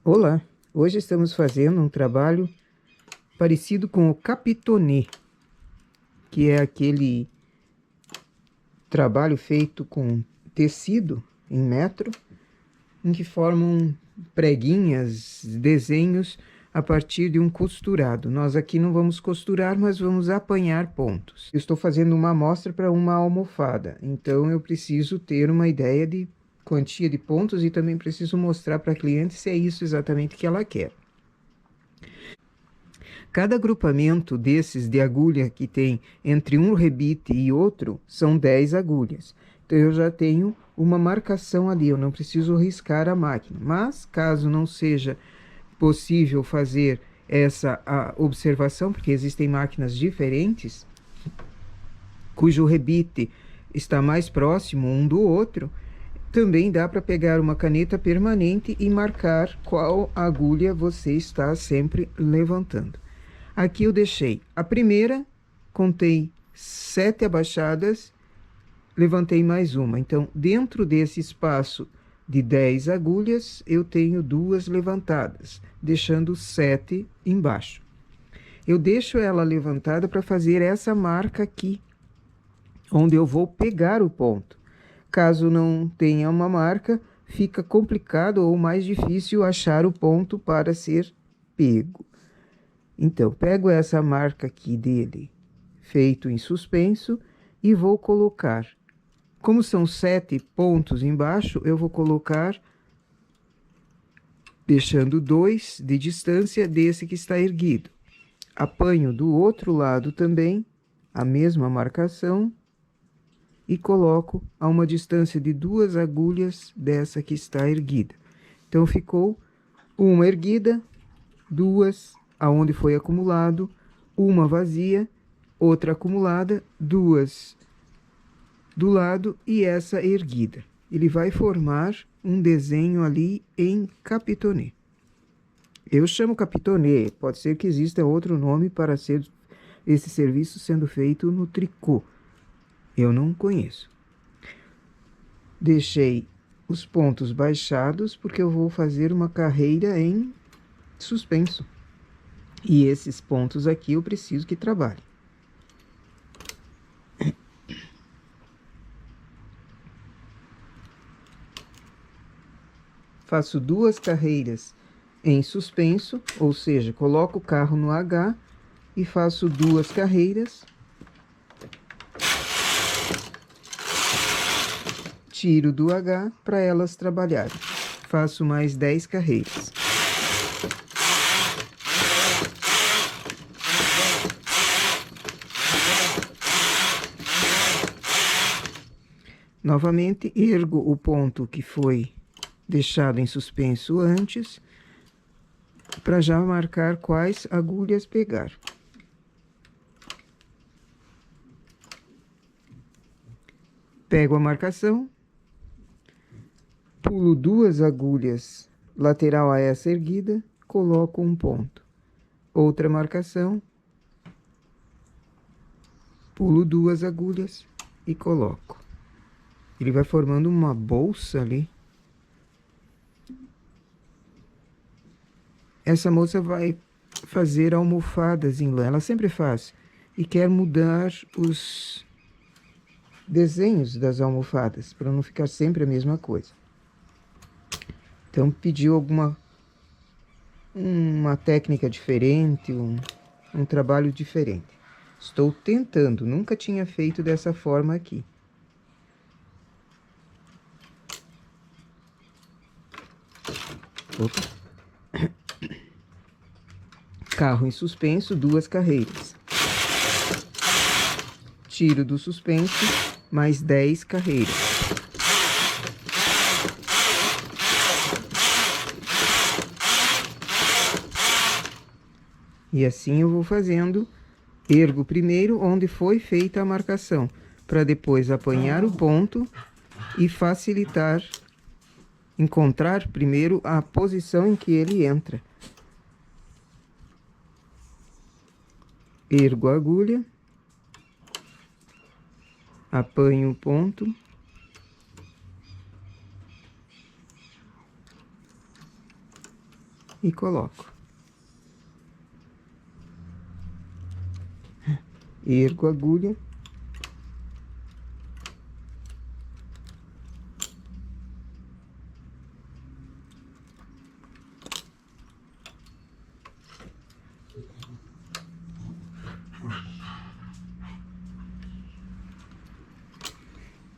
Olá, hoje estamos fazendo um trabalho parecido com o capitonê, que é aquele trabalho feito com tecido em metro, em que formam preguinhas, desenhos a partir de um costurado. Nós aqui não vamos costurar, mas vamos apanhar pontos. Eu estou fazendo uma amostra para uma almofada, então eu preciso ter uma ideia de quantia de pontos e também preciso mostrar para a cliente se é isso exatamente que ela quer. Cada agrupamento desses de agulha que tem entre um rebite e outro são 10 agulhas. Então eu já tenho uma marcação ali, eu não preciso riscar a máquina. Mas caso não seja possível fazer essa observação, porque existem máquinas diferentes, cujo rebite está mais próximo um do outro, também dá para pegar uma caneta permanente e marcar qual agulha você está sempre levantando. Aqui eu deixei a primeira, contei 7 abaixadas, levantei mais uma. Então, dentro desse espaço de 10 agulhas, eu tenho 2 levantadas, deixando 7 embaixo. Eu deixo ela levantada para fazer essa marca aqui, onde eu vou pegar o ponto. Caso não tenha uma marca, fica complicado ou mais difícil achar o ponto para ser pego. Então, pego essa marca aqui dele, feito em suspenso, e vou colocar. Como são 7 pontos embaixo, eu vou colocar, deixando 2 de distância desse que está erguido. Apanho do outro lado também, a mesma marcação, e coloco a uma distância de 2 agulhas dessa que está erguida. Então, ficou uma erguida, 2 aonde foi acumulado, uma vazia, outra acumulada, 2 do lado e essa erguida. Ele vai formar um desenho ali em capitonê. Eu chamo capitonê, pode ser que exista outro nome para ser esse serviço sendo feito no tricô. Eu não conheço. Deixei os pontos baixados porque eu vou fazer uma carreira em suspenso. E esses pontos aqui eu preciso que trabalhe. Faço 2 carreiras em suspenso, ou seja, coloco o carro no H e faço 2 carreiras. Tiro do H para elas trabalharem. Faço mais 10 carreiras. Novamente, ergo o ponto que foi deixado em suspenso antes, para já marcar quais agulhas pegar. Pego a marcação, pulo 2 agulhas lateral a essa erguida, coloco um ponto. Outra marcação, pulo 2 agulhas e coloco. Ele vai formando uma bolsa ali. Essa moça vai fazer almofadas em lã, ela sempre faz. E quer mudar os desenhos das almofadas, para não ficar sempre a mesma coisa. Então pediu uma técnica diferente, um trabalho diferente. Estou tentando, nunca tinha feito dessa forma aqui. Opa. Carro em suspenso, 2 carreiras. Tiro do suspenso, mais 10 carreiras. E assim eu vou fazendo, ergo primeiro onde foi feita a marcação, para depois apanhar o ponto e facilitar, encontrar primeiro a posição em que ele entra. Ergo a agulha, apanho o ponto, e coloco. Ergo a agulha.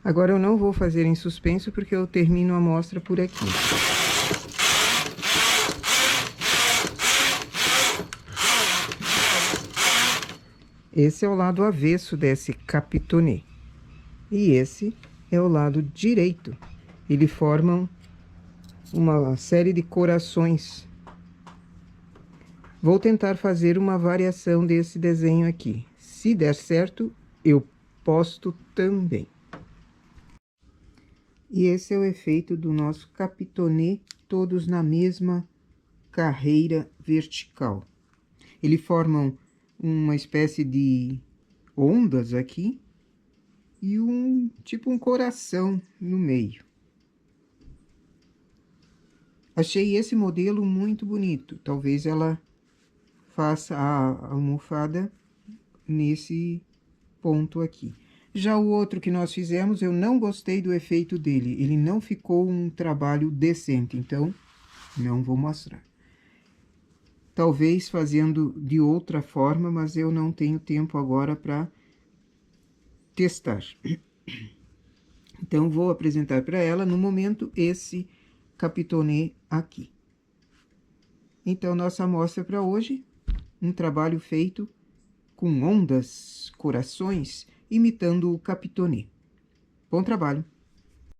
Agora eu não vou fazer em suspenso porque eu termino a amostra por aqui. Esse é o lado avesso desse capitonê. E esse é o lado direito. Eles formam uma série de corações. Vou tentar fazer uma variação desse desenho aqui. Se der certo, eu posto também. E esse é o efeito do nosso capitonê, todos na mesma carreira vertical. Eles formam uma espécie de ondas aqui e tipo um coração no meio. Achei esse modelo muito bonito. Talvez ela faça a almofada nesse ponto aqui. Já o outro que nós fizemos, eu não gostei do efeito dele. Ele não ficou um trabalho decente, então não vou mostrar. Talvez fazendo de outra forma, mas eu não tenho tempo agora para testar. Então, vou apresentar para ela, no momento, esse capitonê aqui. Então, nossa amostra para hoje, um trabalho feito com ondas, corações, imitando o capitonê. Bom trabalho!